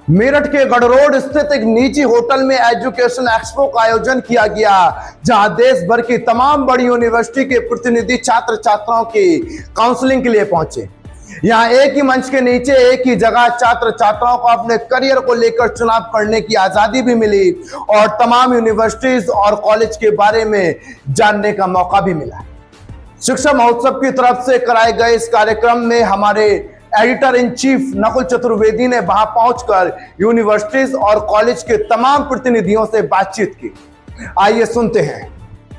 मेरठ के गढ़रोड स्थित एक निजी होटल में एजुकेशन एक्सपो का आयोजन किया गया, जहां देश भर की तमाम बड़ी यूनिवर्सिटी के प्रतिनिधि छात्र छात्राओं की काउंसलिंग के लिए पहुंचे। यहां एक ही मंच के नीचे एक ही जगह छात्र छात्राओं को अपने करियर को लेकर चुनाव करने की आजादी भी मिली और तमाम यूनिवर्सिटीज और कॉलेज के बारे में जानने का मौका भी मिला। शिक्षा महोत्सव की तरफ से कराए गए इस कार्यक्रम में हमारे editor in chief Nakul Chaturvedi ने वहां पहुंचकर यूनिवर्सिटीज और कॉलेज के तमाम प्रतिनिधियों से बातचीत की। आइए सुनते हैं।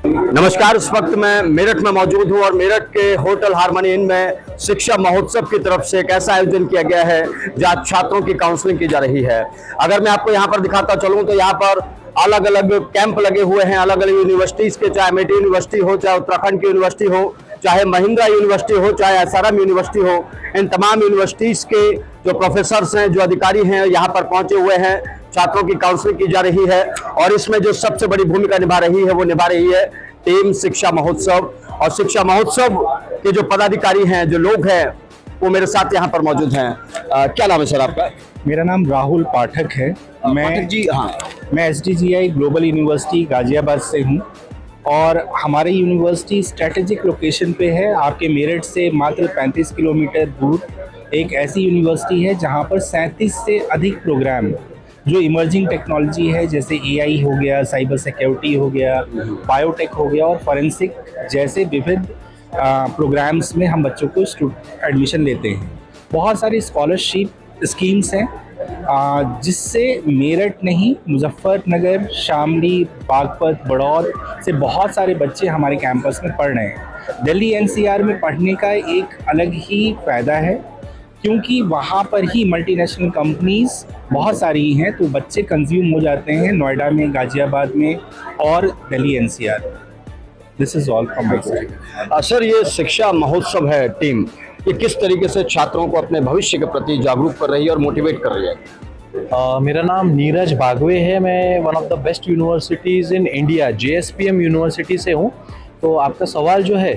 नमस्कार, इस वक्त मैं मेरठ में मौजूद हूं और मेरठ के होटल हार्मनी इन में शिक्षा महोत्सव की तरफ से एक ऐसा आयोजन किया गया है जहां छात्रों की काउंसलिंग की जा रही है। अगर मैं आपको यहां पर दिखाता चलूं तो यहां पर अलग अलग कैंप लगे हुए हैं, अलग अलग यूनिवर्सिटीज के, चाहे अमेठी यूनिवर्सिटी हो, चाहे उत्तराखंड की यूनिवर्सिटी हो, चाहे महिंद्रा यूनिवर्सिटी हो, चाहे एसआरएम यूनिवर्सिटी हो। इन तमाम यूनिवर्सिटीज के जो प्रोफेसर्स हैं, जो अधिकारी हैं, यहाँ पर पहुंचे हुए हैं। छात्रों की काउंसलिंग की जा रही है और इसमें जो सबसे बड़ी भूमिका निभा रही है वो निभा रही है टीम शिक्षा महोत्सव। और शिक्षा महोत्सव के जो पदाधिकारी हैं, जो लोग हैं, वो मेरे साथ यहाँ पर मौजूद हैं। क्या नाम है सर आपका? मेरा नाम राहुल पाठक है। मैं SDGI ग्लोबल यूनिवर्सिटी गाजियाबाद से हूँ और हमारी यूनिवर्सिटी स्ट्रेटेजिक लोकेशन पे है। आपके मेरठ से मात्र 35 किलोमीटर दूर एक ऐसी यूनिवर्सिटी है जहाँ पर 37 से अधिक प्रोग्राम जो इमर्जिंग टेक्नोलॉजी है, जैसे AI हो गया, साइबर सिक्योरिटी हो गया, बायोटेक हो गया और फॉरेंसिक जैसे विविध प्रोग्राम्स में हम बच्चों को एडमिशन लेते हैं। बहुत सारी स्कॉलरशिप स्कीम्स हैं जिससे मेरठ नहीं, मुजफ्फरनगर, शामली, बागपत, बड़ौद से बहुत सारे बच्चे हमारे कैंपस में पढ़ रहे हैं। दिल्ली NCR में पढ़ने का एक अलग ही फ़ायदा है क्योंकि वहाँ पर ही मल्टीनेशनल कंपनीज बहुत सारी हैं, तो बच्चे कंज्यूम हो जाते हैं नोएडा में, गाजियाबाद में और Delhi NCR। This is all from my side. Sir, ये शिक्षा महोत्सव है टीम, ये किस तरीके से छात्रों को अपने भविष्य के प्रति जागरूक कर रही है और मोटिवेट कर रही है? मेरा नाम नीरज बागवे है। मैं one of the best universities in India, JSPM university से हूँ। तो आपका सवाल जो है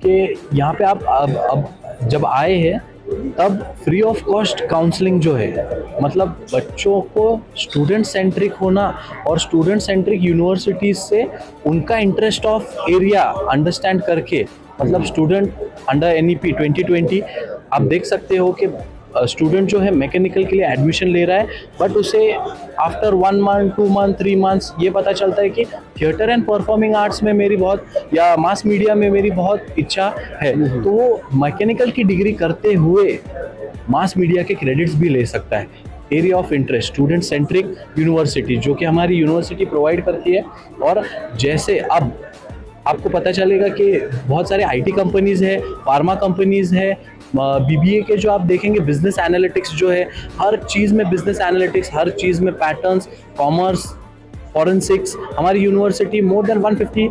कि यहाँ पे आप अब जब आए हैं तब फ्री ऑफ कॉस्ट काउंसलिंग जो है, मतलब बच्चों को स्टूडेंट सेंट्रिक होना और स्टूडेंट सेंट्रिक यूनिवर्सिटीज़ से उनका इंटरेस्ट ऑफ एरिया अंडरस्टैंड करके, मतलब स्टूडेंट अंडर NEP 2020 आप देख सकते हो कि स्टूडेंट जो है मैकेनिकल के लिए एडमिशन ले रहा है, बट उसे आफ्टर 1 मंथ, 2 मंथ, 3 मंथ्स ये पता चलता है कि थिएटर एंड परफॉर्मिंग आर्ट्स में मेरी बहुत, या मास मीडिया में मेरी बहुत इच्छा है, तो वो मैकेनिकल की डिग्री करते हुए मास मीडिया के क्रेडिट्स भी ले सकता है। Area of interest student centric university जो कि हमारी यूनिवर्सिटी प्रोवाइड करती है। और जैसे अब आपको पता चलेगा कि बहुत सारे IT कंपनीज़ है, फार्मा कंपनीज़ है, BBA के जो आप देखेंगे बिजनेस एनालिटिक्स जो है, हर चीज़ में बिजनेस एनालिटिक्स, हर चीज़ में पैटर्न्स, कॉमर्स, फॉरेंसिक्स, हमारी university more than 150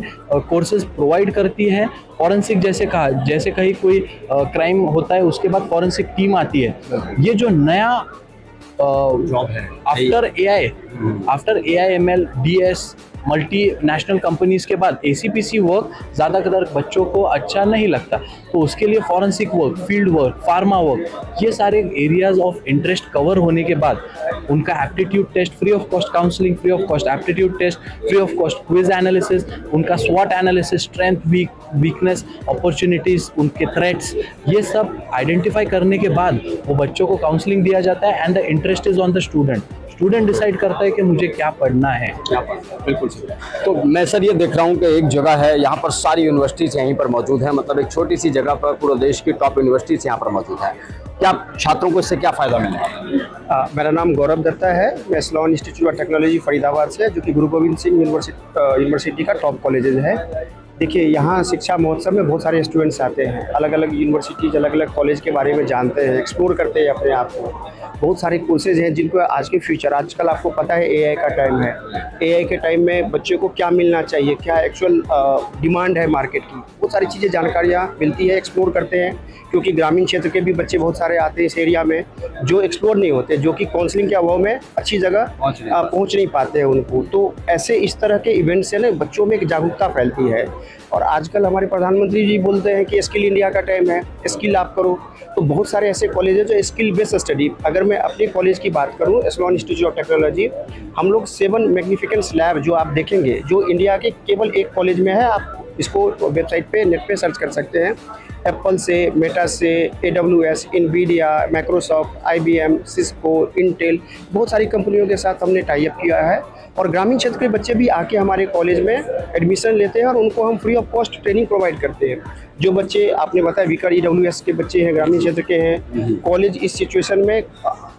courses provide करती है। फॉरेंसिक जैसे कहीं कोई क्राइम होता है उसके बाद फॉरेंसिक टीम आती है। ये जो नया जॉब है after AI ML DS multi national companies के बाद ACPC वर्क ज़्यादातर बच्चों को अच्छा नहीं लगता, तो उसके लिए forensic work, field work, pharma work, ये सारे एरियाज ऑफ इंटरेस्ट कवर होने के बाद उनका aptitude test free of cost, counselling free of cost, aptitude test free of cost, quiz analysis, उनका SWOT analysis, strength, weakness, opportunities, उनके threats, ये सब आइडेंटिफाई करने के बाद वो बच्चों को काउंसलिंग दिया जाता है and the interest is on the student decide करता है कि मुझे क्या पढ़ना है। बिल्कुल। तो मैं सर ये देख रहा हूँ कि एक जगह है, यहाँ पर सारी यूनिवर्सिटीज़ यहीं पर मौजूद हैं, मतलब एक छोटी सी जगह पर पूरे देश की टॉप यूनिवर्सिटीज़ यहाँ पर मौजूद है। क्या छात्रों को इससे क्या फ़ायदा मिलेगा? मेरा नाम गौरव दत्ता है। मैं स्लॉन इंस्टीट्यूट ऑफ टेक्नोलॉजी फरीदाबाद से, जो कि गुरु गोविंद सिंह यूनिवर्सिटी का टॉप कॉलेज है। देखिए, यहाँ शिक्षा महोत्सव में बहुत सारे स्टूडेंट्स आते हैं, अलग अलग यूनिवर्सिटीज़, अलग अलग कॉलेज के बारे में जानते हैं, एक्सप्लोर करते हैं अपने आप को। बहुत सारे कोर्सेज हैं जिनको आज के फ्यूचर, आजकल आपको पता है AI का टाइम है, AI के टाइम में बच्चों को क्या मिलना चाहिए, क्या एक्चुअल डिमांड है मार्केट की, बहुत सारी चीज़ें, जानकारियाँ मिलती है, एक्सप्लोर करते हैं। क्योंकि ग्रामीण क्षेत्र के भी बच्चे बहुत सारे आते हैं इस एरिया में जो एक्सप्लोर नहीं होते, जो कि काउंसलिंग के अभाव में अच्छी जगह पहुंच नहीं पाते हैं उनको। तो ऐसे इस तरह के इवेंट से ना बच्चों में एक जागरूकता फैलती है और आजकल हमारे प्रधानमंत्री जी बोलते हैं कि स्किल इंडिया का टाइम है, स्किल आप करो। तो बहुत सारे ऐसे कॉलेज हैं जो स्किल बेस्ड स्टडी, अगर मैं अपने कॉलेज की बात करूं, एस्लॉन इंस्टीट्यूट ऑफ टेक्नोलॉजी, हम लोग 7 मैग्निफिकेंस लैब जो आप देखेंगे जो इंडिया के केवल एक कॉलेज में है। आप इसको वेबसाइट पे नेट पे सर्च कर सकते हैं। एप्पल से, मेटा से, AWS, Nvidia, Microsoft, IBM, Cisco, Intel, बहुत सारी कंपनियों के साथ हमने टाई अप किया है। और ग्रामीण क्षेत्र के बच्चे भी आके हमारे कॉलेज में एडमिशन लेते हैं और उनको हम free of cost training provide करते हैं। जो बच्चे आपने बताया विकर EWS के बच्चे हैं, ग्रामीण क्षेत्र के हैं, कॉलेज इस सिचुएशन में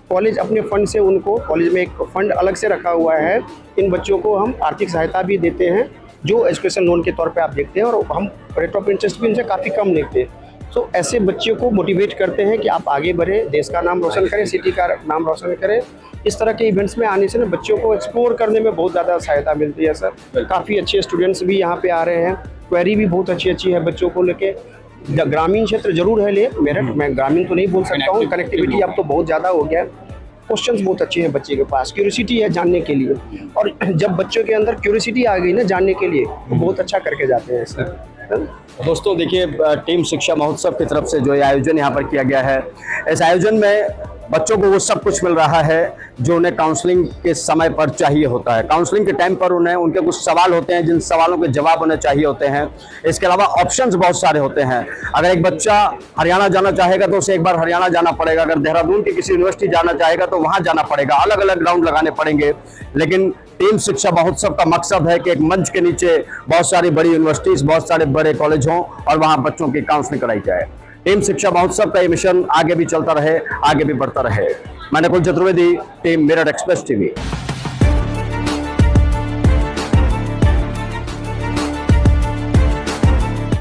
कॉलेज अपने फंड से उनको, कॉलेज में एक फंड अलग से रखा हुआ है, इन बच्चों को हम आर्थिक सहायता भी देते हैं जो एजुकेशन लोन के तौर पे आप देखते हैं, और हम रेट ऑफ इंटरेस्ट भी उनसे काफ़ी कम लेते हैं। तो ऐसे बच्चों को मोटिवेट करते हैं कि आप आगे बढ़ें, देश का नाम रोशन करें, सिटी का नाम रोशन करें। इस तरह के इवेंट्स में आने से ना बच्चों को एक्सप्लोर करने में बहुत ज़्यादा सहायता मिलती है सर। काफ़ी अच्छे स्टूडेंट्स भी यहाँ पे आ रहे हैं, क्वेरी भी बहुत अच्छी अच्छी है बच्चों को लेके। ग्रामीण क्षेत्र जरूर है, ले मेरठ, मैं ग्रामीण तो नहीं बोल सकता हूँ, कनेक्टिविटी अब तो बहुत ज़्यादा हो गया है। क्वेश्चंस बहुत अच्छे हैं बच्चे के पास, क्यूरियोसिटी है जानने के लिए, और जब बच्चों के अंदर क्यूरियोसिटी आ गई ना जानने के लिए, तो बहुत अच्छा करके जाते हैं सर। दोस्तों देखिए, टीम शिक्षा महोत्सव की तरफ से जो ये आयोजन यहाँ पर किया गया है, इस आयोजन में बच्चों को वो सब कुछ मिल रहा है जो उन्हें काउंसलिंग के समय पर चाहिए होता है। काउंसलिंग के टाइम पर उन्हें उनके कुछ सवाल होते हैं, जिन सवालों के जवाब उन्हें चाहिए होते हैं। इसके अलावा ऑप्शंस बहुत सारे होते हैं। अगर एक बच्चा हरियाणा जाना चाहेगा तो उसे एक बार हरियाणा जाना पड़ेगा, अगर देहरादून की किसी यूनिवर्सिटी जाना चाहेगा तो वहाँ जाना पड़ेगा, अलग अलग राउंड लगाने पड़ेंगे। लेकिन टीम शिक्षा महोत्सव का मकसद है कि एक मंच के नीचे बहुत सारी बड़ी यूनिवर्सिटीज, बहुत सारे बड़े कॉलेज हों और वहाँ बच्चों की काउंसलिंग कराई जाए। टीम शिक्षा महोत्सव का ये मिशन आगे भी चलता रहे, आगे भी बढ़ता रहे। मैं Nakul Chaturvedi, team Meerut express TV.